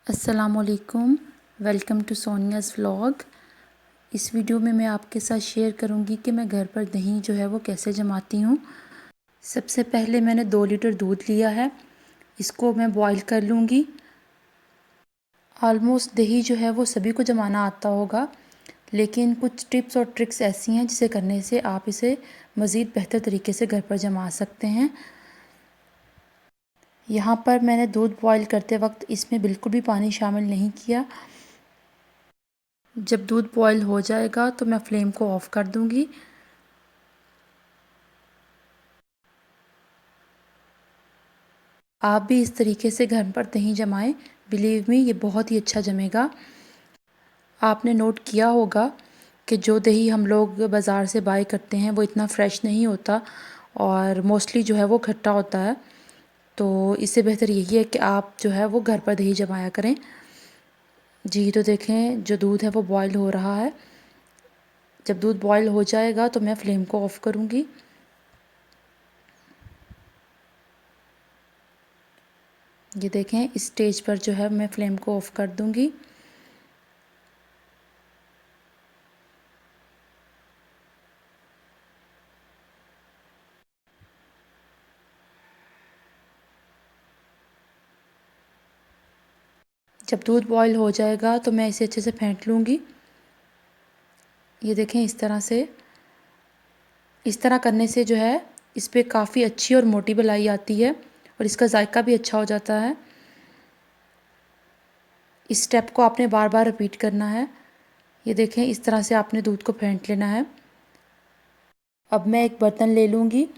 अस्सलामुअलैकुम, welcome to सोनियाज़ vlog. इस video में मैं आपके साथ शेयर करूंगी कि मैं घर पर दही जो है वो कैसे जमाती हूँ। सबसे पहले मैंने 2 लीटर दूध लिया है, इसको मैं बॉईल कर लूँगी। ऑलमोस्ट दही जो है वो सभी को जमाना आता होगा, लेकिन कुछ टिप्स और ट्रिक्स ऐसी हैं जिसे करने से आप इसे मज़ीद बेहतर तरीके से घर पर जमा सकते हैं। यहाँ पर मैंने दूध बॉईल करते वक्त इसमें बिल्कुल भी पानी शामिल नहीं किया। जब दूध बॉईल हो जाएगा तो मैं फ्लेम को ऑफ़ कर दूँगी। आप भी इस तरीके से घर पर दही जमाएं, बिलीव मी ये बहुत ही अच्छा जमेगा। आपने नोट किया होगा कि जो दही हम लोग बाज़ार से बाय करते हैं वो इतना फ्रेश नहीं होता और मोस्टली जो है वो खट्टा होता है। तो इससे बेहतर यही है कि आप जो है वो घर पर दही जमाया करें। जी तो देखें, जो दूध है वो बॉईल हो रहा है। जब दूध बॉईल हो जाएगा तो मैं फ्लेम को ऑफ़ करूँगी। ये देखें, इस स्टेज पर जो है मैं फ्लेम को ऑफ़ कर दूँगी। जब दूध बॉईल हो जाएगा तो मैं इसे अच्छे से फेंट लूँगी। ये देखें, इस तरह करने से जो है इस पे काफ़ी अच्छी और मोटी मलाई आती है और इसका जायका भी अच्छा हो जाता है। इस स्टेप को आपने बार बार रिपीट करना है। ये देखें, इस तरह से आपने दूध को फेंट लेना है। अब मैं एक बर्तन ले लूँगी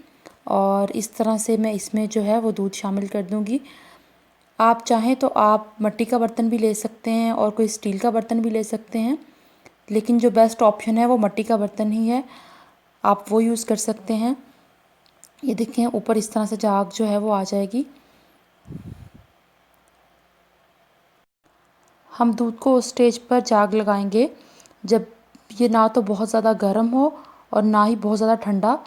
और इस तरह से मैं इसमें जो है वो दूध शामिल कर दूँगी। आप चाहें तो आप मिट्टी का बर्तन भी ले सकते हैं और कोई स्टील का बर्तन भी ले सकते हैं, लेकिन जो बेस्ट ऑप्शन है वो मिट्टी का बर्तन ही है, आप वो यूज़ कर सकते हैं। ये देखें, ऊपर इस तरह से झाग जो है वो आ जाएगी। हम दूध को उस स्टेज पर झाग लगाएंगे जब ये ना तो बहुत ज़्यादा गर्म हो और ना ही बहुत ज़्यादा ठंडा,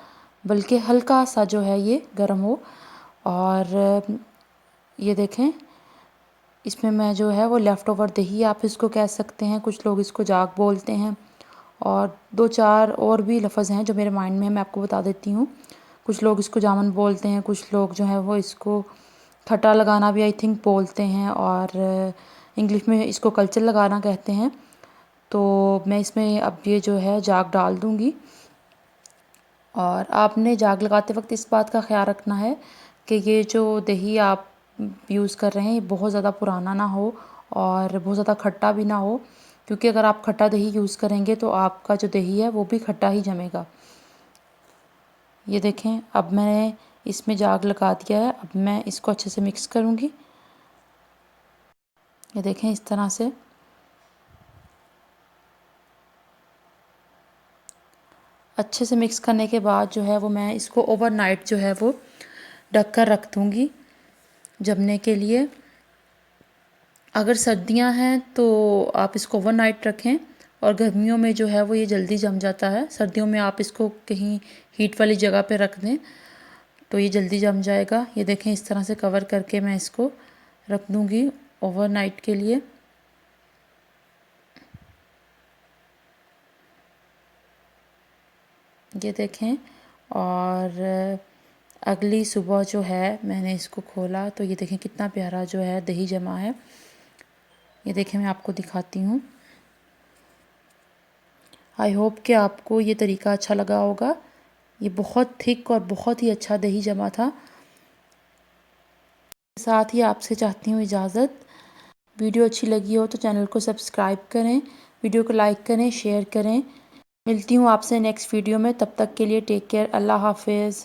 बल्कि हल्का सा जो है ये गर्म हो। और ये देखें, इसमें मैं जो है वो लेफ़्ट ओवर दही आप इसको कह सकते हैं, कुछ लोग इसको झाग बोलते हैं और 2-4 और भी लफ्ज़ हैं जो मेरे माइंड में है, मैं आपको बता देती हूँ। कुछ लोग इसको जामुन बोलते हैं, कुछ लोग जो है वो इसको खट्टा लगाना भी आई थिंक बोलते हैं और इंग्लिश में इसको कल्चर लगाना कहते हैं। तो मैं इसमें अब ये जो है झाग डाल दूँगी और आपने झाग लगाते वक्त इस बात का ख्याल रखना है कि ये जो दही आप यूज़ कर रहे हैं ये बहुत ज़्यादा पुराना ना हो और बहुत ज़्यादा खट्टा भी ना हो, क्योंकि अगर आप खट्टा दही यूज़ करेंगे तो आपका जो दही है वो भी खट्टा ही जमेगा। ये देखें, अब मैंने इसमें झाग लगा दिया है। अब मैं इसको अच्छे से मिक्स करूँगी। ये देखें, इस तरह से अच्छे से मिक्स करने के बाद जो है वो मैं इसको ओवरनाइट जो है वो ढक कर रख दूँगी जमने के लिए। अगर सर्दियां हैं तो आप इसको ओवरनाइट रखें और गर्मियों में जो है वो ये जल्दी जम जाता है। सर्दियों में आप इसको कहीं हीट वाली जगह पे रख दें तो ये जल्दी जम जाएगा। ये देखें, इस तरह से कवर करके मैं इसको रख दूँगी ओवरनाइट के लिए। ये देखें, और अगली सुबह जो है मैंने इसको खोला तो ये देखें कितना प्यारा जो है दही जमा है। ये देखें, मैं आपको दिखाती हूँ। आई होप कि आपको ये तरीका अच्छा लगा होगा। ये बहुत थिक और बहुत ही अच्छा दही जमा था। साथ ही आपसे चाहती हूँ इजाज़त। वीडियो अच्छी लगी हो तो चैनल को सब्सक्राइब करें, वीडियो को लाइक करें, शेयर करें। मिलती हूँ आपसे नेक्स्ट वीडियो में, तब तक के लिए टेक केयर। अल्लाह हाफिज़।